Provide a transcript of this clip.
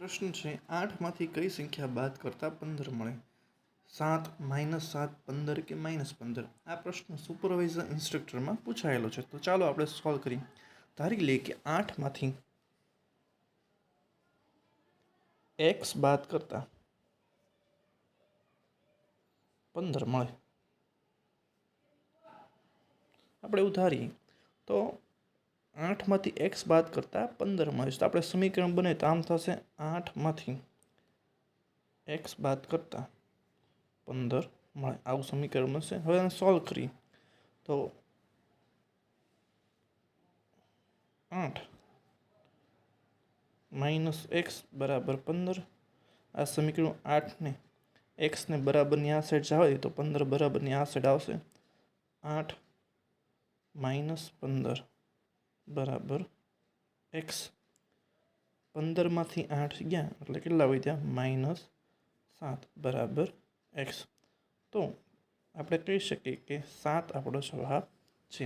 પ્રશ્ન છે 8માંથી કઈ સંખ્યા બાદ કરતાં 15 મળે? 7, -7, 15 કે -15? આ પ્રશ્ન સુપરવાઇઝર ઇન્સ્ટ્રક્ટરમાં પૂછાયેલો છે. તો ચાલો આપણે સોલ્વ કરીએ. ધારી લઈએ કે 8માંથી x બાદ કરતાં 15 મળે. આપણે એવું ધારીએ તો 8માંથી x બાદ કરતાં 15 મળે છે. તો આપણે સમીકરણ બને તો આમ થશે 8માંથી x બાદ કરતાં 15 મળે. આવું સમીકરણ બનશે. હવે આને સોલ્વ કરીએ તો 8 - x બરાબર 15. આ સમીકરણ 8ને x ને બરાબરની આ સાઈડ જવા દઈએ તો 15 બરાબરની આ સાઈડ આવશે. 8 - 15 બરાબર x. 15માંથી 8 ગયા એટલે કેટલા વધ્યા? -7 બરાબર x. તો આપણે કહી શકીએ કે 7 આપણો જવાબ છે.